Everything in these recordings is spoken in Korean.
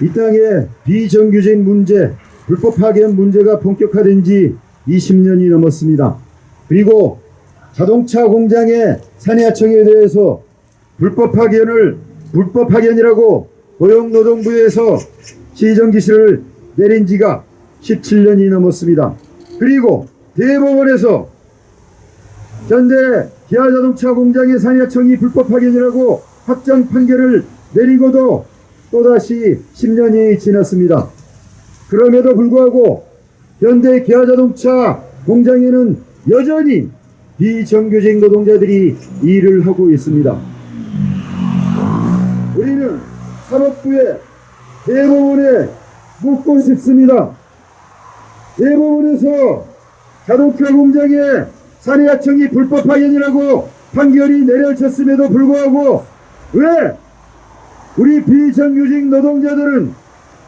이 땅에 비정규직 문제, 불법 파견 문제가 본격화된 지 20년이 넘었습니다. 그리고 자동차 공장의 산해하청에 대해서 불법 파견이라고 고용노동부에서 시정 지시를 내린 지가 17년이 넘었습니다. 그리고 대법원에서 현재 기아자동차 공장의 산해하청이 불법 파견이라고 확정 판결을 내리고도 또다시 10년이 지났습니다. 그럼에도 불구하고 현대 기아자동차 공장에는 여전히 비정규직 노동자들이 일을 하고 있습니다. 우리는 사법부에 대법원에 묻고 싶습니다. 대법원에서 자동차 공장의 산해하청이 불법 파견이라고 판결이 내려졌음에도 불구하고 왜 우리 비정규직 노동자들은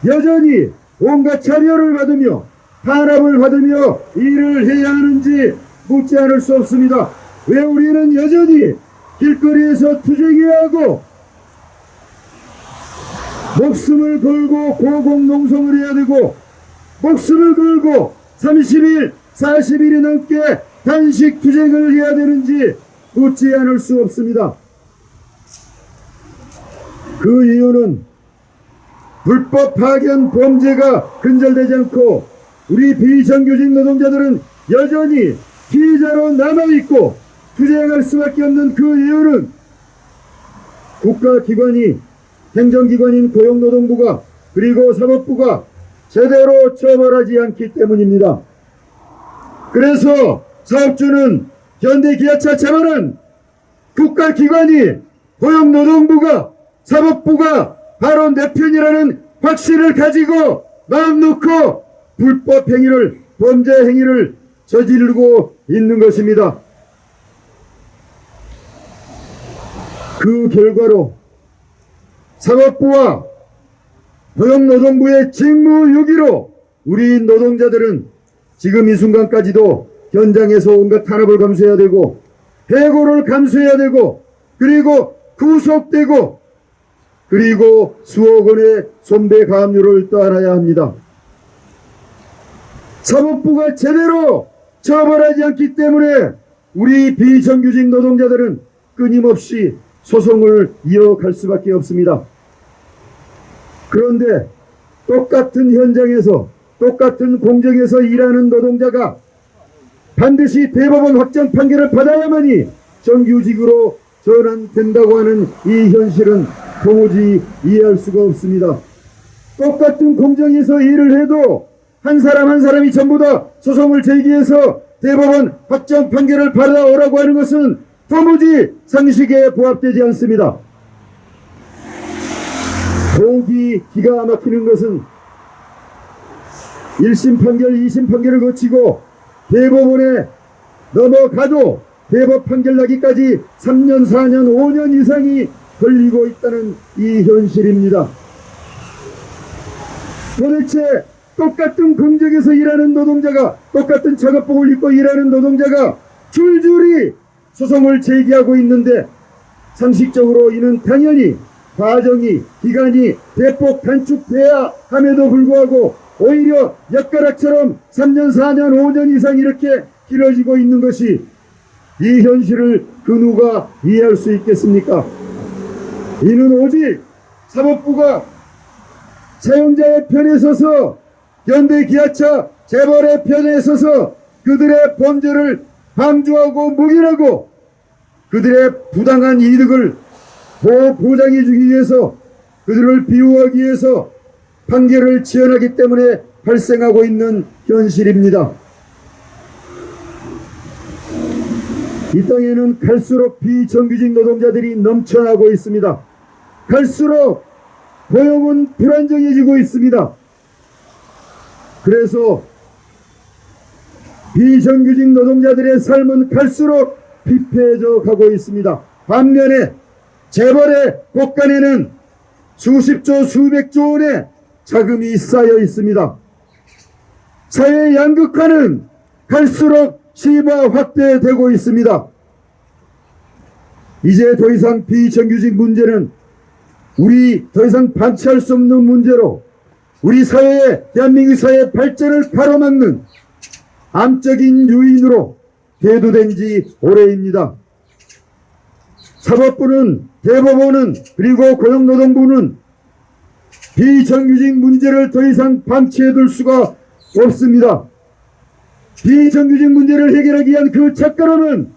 여전히 온갖 차별을 받으며 탄압을 받으며 일을 해야 하는지 묻지 않을 수 없습니다. 왜 우리는 여전히 길거리에서 투쟁해야 하고 목숨을 걸고 고공농성을 해야 되고 목숨을 걸고 30일, 40일이 넘게 단식 투쟁을 해야 되는지 묻지 않을 수 없습니다. 그 이유는 불법 파견 범죄가 근절되지 않고 우리 비정규직 노동자들은 여전히 피해자로 남아있고 투쟁할 수밖에 없는 그 이유는 국가기관이 행정기관인 고용노동부가 그리고 사법부가 제대로 처벌하지 않기 때문입니다. 그래서 사업주는 현대기아차 차별은 국가기관이 고용노동부가 사법부가 바로 내 편이라는 확신을 가지고 마음 놓고 불법 행위를 범죄 행위를 저지르고 있는 것입니다. 그 결과로 사법부와 고용노동부의 직무유기로 우리 노동자들은 지금 이 순간까지도 현장에서 온갖 탄압을 감수해야 되고 해고를 감수해야 되고 그리고 구속되고 그리고 수억 원의 손배 가압류를 떠안아야 합니다. 사법부가 제대로 처벌하지 않기 때문에 우리 비정규직 노동자들은 끊임없이 소송을 이어갈 수밖에 없습니다. 그런데 똑같은 현장에서 똑같은 공정에서 일하는 노동자가 반드시 대법원 확정 판결을 받아야만이 정규직으로 전환된다고 하는 이 현실은 도무지 이해할 수가 없습니다. 똑같은 공정에서 일을 해도 한 사람 한 사람이 전부 다 소송을 제기해서 대법원 확정 판결을 받아오라고 하는 것은 도무지 상식에 부합되지 않습니다. 더욱이 기가 막히는 것은 1심 판결, 2심 판결을 거치고 대법원에 넘어가도 대법 판결 나기까지 3년, 4년, 5년 이상이 걸리고 있다는 이 현실입니다. 도대체 똑같은 공정에서 일하는 노동자가 똑같은 작업복을 입고 일하는 노동자가 줄줄이 소송을 제기하고 있는데 상식적으로 이는 당연히 과정이 기간이 대폭 단축돼야 함에도 불구하고 오히려 엿가락처럼 3년 4년 5년 이상 이렇게 길어지고 있는 것이 이 현실을 그 누가 이해할 수 있겠습니까? 이는 오직 사법부가 사용자의 편에 서서 현대기아차 재벌의 편에 서서 그들의 범죄를 방조하고 묵인하고 그들의 부당한 이득을 보장해 주기 위해서 그들을 비호하기 위해서 판결을 지연하기 때문에 발생하고 있는 현실입니다. 이 땅에는 갈수록 비정규직 노동자들이 넘쳐나고 있습니다. 갈수록 고용은 불안정해지고 있습니다. 그래서 비정규직 노동자들의 삶은 갈수록 피폐해져 가고 있습니다. 반면에 재벌의 곳간에는 수십조 수백조 원의 자금이 쌓여 있습니다. 사회 양극화는 갈수록 심화 확대되고 있습니다. 이제 더 이상 비정규직 문제는 우리 더 이상 방치할 수 없는 문제로 우리 사회의 대한민국 사회의 발전을 가로막는 암적인 요인으로 대두된 지 오래입니다. 사법부는, 대법원은, 그리고 고용노동부는 비정규직 문제를 더 이상 방치해둘 수가 없습니다. 비정규직 문제를 해결하기 위한 그 첫걸음은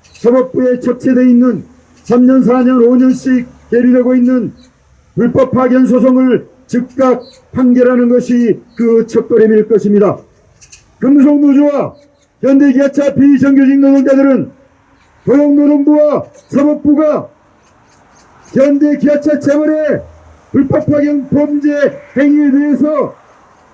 사법부에 적체되어 있는 3년, 4년, 5년씩 계류되고 있는 불법 파견 소송을 즉각 판결하는 것이 그 첫걸음일 것입니다. 금속노조와 현대기아차 비정규직 노동자들은 고용노동부와 사법부가 현대기아차 재벌의 불법 파견 범죄 행위에 대해서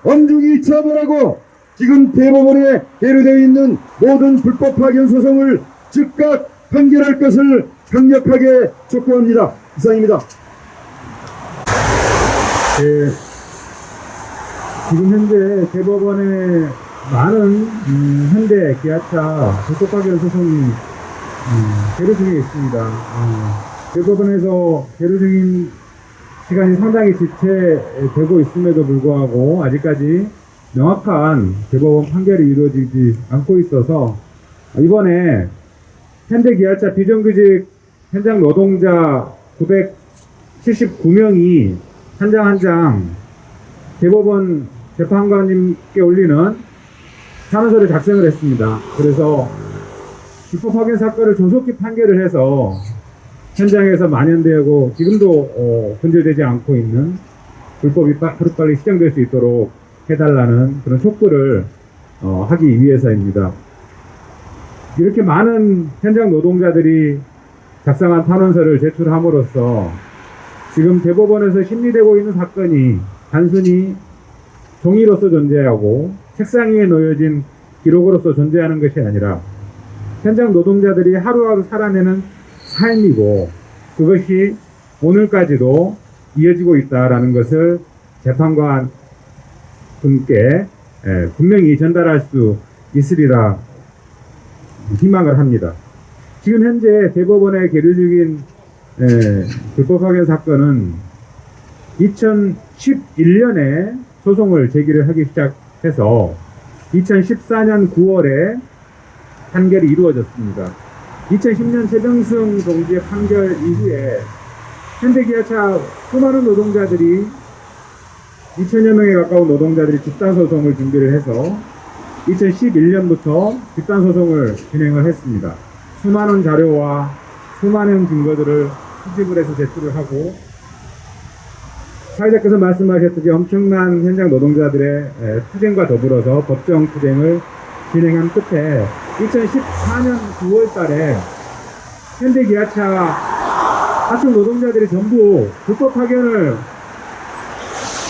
엄중히 처벌하고 지금 대법원에 계류되어 있는 모든 불법 파견 소송을 즉각 판결할 것을 강력하게 촉구합니다. 이상입니다. 네, 지금 현재 대법원에 많은 현대 기아차 불법 파견 소송이 계류 중에 있습니다. 대법원에서 계류 중인 시간이 상당히 지체되고 있음에도 불구하고 아직까지 명확한 대법원 판결이 이루어지지 않고 있어서 이번에 현대기아차 비정규직 현장 노동자 979명이 한 장 한 장 대법원 재판관님께 올리는 탄원서를 작성을 했습니다. 그래서 불법 파견 사건을 조속히 판결을 해서 현장에서 만연되고 지금도 근절되지 않고 있는 불법이 하루빨리 시정될 수 있도록 해달라는 그런 촉구를 하기 위해서입니다. 이렇게 많은 현장 노동자들이 작성한 탄원서를 제출함으로써 지금 대법원에서 심리되고 있는 사건이 단순히 종이로서 존재하고 책상 위에 놓여진 기록으로서 존재하는 것이 아니라 현장 노동자들이 하루하루 살아내는 삶이고 그것이 오늘까지도 이어지고 있다라는 것을 재판관 분께 분명히 전달할 수 있으리라 희망을 합니다. 지금 현재 대법원에 계류 중인 불법 파견 사건은 2011년에 소송을 제기를 하기 시작해서 2014년 9월에 판결이 이루어졌습니다. 2010년 최병승 동지의 판결 이후에 현대기아차 수많은 노동자들이 2천여 명에 가까운 노동자들이 집단소송을 준비를 해서 2011년부터 집단소송을 진행을 했습니다. 수많은 자료와 수많은 증거들을 수집을 해서 제출을 하고 사회자께서 말씀하셨듯이 엄청난 현장 노동자들의 투쟁과 더불어서 법정 투쟁을 진행한 끝에 2014년 9월 달에 현대기아차 하청 노동자들이 전부 불법 파견을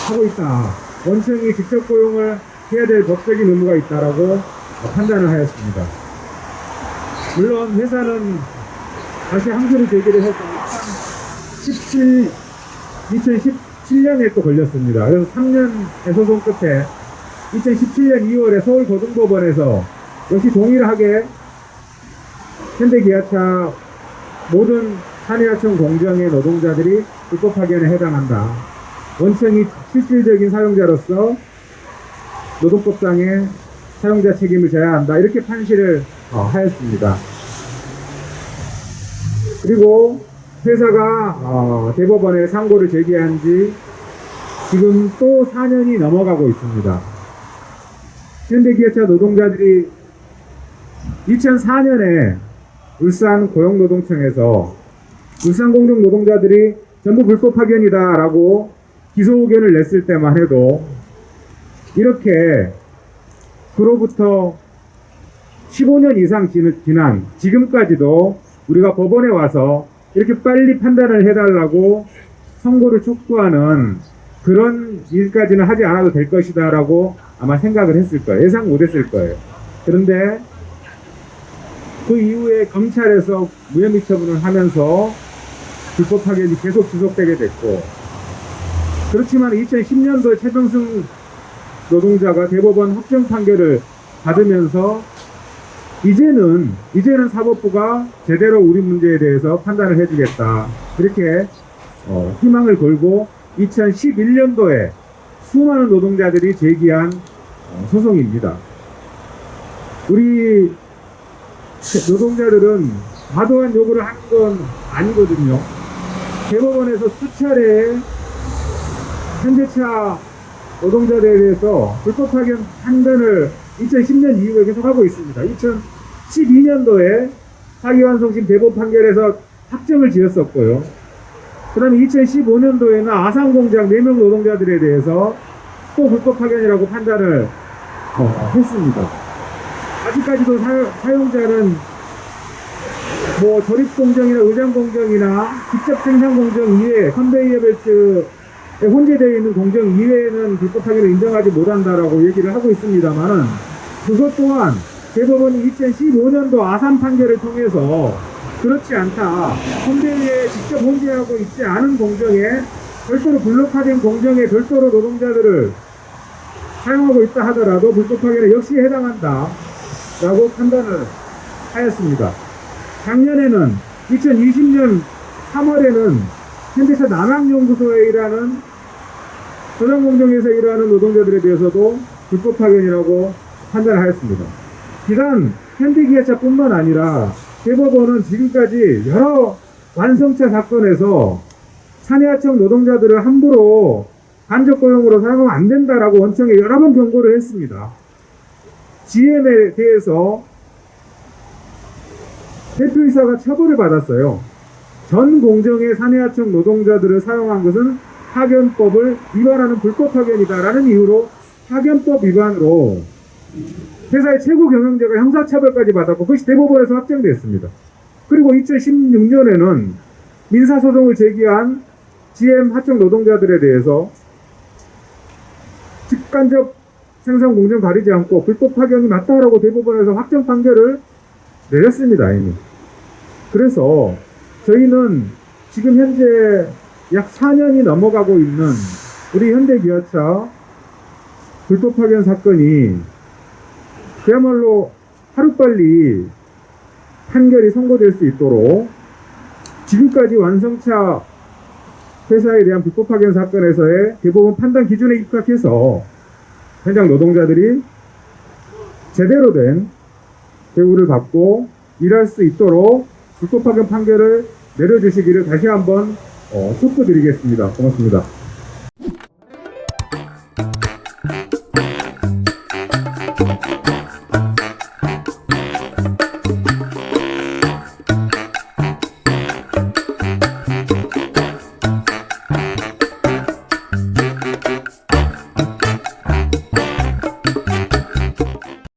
하고 있다. 원청이 직접 고용을 해야 될 법적인 의무가 있다라고 판단을 하였습니다. 물론 회사는 다시 항소를 제기를 해서 2017년에 또 걸렸습니다. 그래서 3년의 소송 끝에 2017년 2월에 서울고등법원에서 역시 동일하게 현대기아차 모든 산해하청 공정의 노동자들이 불법 파견에 해당한다. 원청이 실질적인 사용자로서 노동법상의 사용자 책임을 져야 한다. 이렇게 판시를 하였습니다. 그리고 회사가 대법원에 상고를 제기한 지 지금 또 4년이 넘어가고 있습니다. 현대기아차 노동자들이 2004년에 울산 고용노동청에서 울산공정 노동자들이 전부 불법 파견이다 라고 기소 의견을 냈을 때만 해도 이렇게 그로부터 15년 이상 지난 지금까지도 우리가 법원에 와서 이렇게 빨리 판단을 해달라고 선고를 촉구하는 그런 일까지는 하지 않아도 될 것이다 라고 아마 생각을 했을 거예요. 예상 못했을 거예요. 그런데 그 이후에 검찰에서 무혐의 처분을 하면서 불법 파견이 계속 지속되게 됐고, 그렇지만 2010년도에 최병승 노동자가 대법원 확정 판결을 받으면서 이제는 사법부가 제대로 우리 문제에 대해서 판단을 해주겠다, 이렇게 희망을 걸고 2011년도에 수많은 노동자들이 제기한 소송입니다. 우리 노동자들은 과도한 요구를 한 건 아니거든요. 대법원에서 수차례 현대차 노동자들에 대해서 불법 파견 판단을 2010년 이후에 계속하고 있습니다. 2012년도에 파기환송심 대법 판결에서 확정을 지었었고요. 그 다음에 2015년도에는 아산공장 4명 노동자들에 대해서 또 불법 파견이라고 판단을 했습니다. 아직까지도 사용자는 뭐 조립공정이나 의장공정이나 직접 생산공정 이외에 컨베이어 벨트에 혼재되어 있는 공정 이외에는 불법 파견을 인정하지 못한다라고 얘기를 하고 있습니다만은 그것 또한 대법원이 2015년도 아산 판결을 통해서 그렇지 않다. 컨베이어에 직접 혼재하고 있지 않은 공정에 별도로 블록화된 공정에 별도로 노동자들을 사용하고 있다 하더라도 불법 파견에 역시 해당한다 라고 판단을 하였습니다. 작년에는 2020년 3월에는 현대차 남양연구소에 일하는 조장공정에서 일하는 노동자들에 대해서도 불법 파견이라고 판단하였습니다. 비단 현대기아차뿐만 아니라 대법원은 지금까지 여러 완성차 사건에서 산해하청 노동자들을 함부로 간접고용으로 사용하면 안 된다라고 원청에 여러 번 경고를 했습니다. GM에 대해서 대표이사가 처벌을 받았어요. 전 공정의 산해하청 노동자들을 사용한 것은 파견법을 위반하는 불법 파견이다라는 이유로 파견법 위반으로 회사의 최고 경영자가 형사처벌까지 받았고 그것이 대법원에서 확정됐습니다. 그리고 2016년에는 민사소송을 제기한 GM 하청 노동자들에 대해서 직간접 생산 공정 가리지 않고 불법 파견이 맞다라고 대법원에서 확정 판결을 내렸습니다. 이미. 그래서 저희는 지금 현재 약 4년이 넘어가고 있는 우리 현대기아차 불법 파견 사건이 그야말로 하루빨리 판결이 선고될 수 있도록 지금까지 완성차 회사에 대한 불법 파견 사건에서의 대법원 판단 기준에 입각해서 현장 노동자들이 제대로 된 대우를 받고 일할 수 있도록 불법 파견 판결을 내려주시기를 다시 한번 촉구드리겠습니다. 고맙습니다.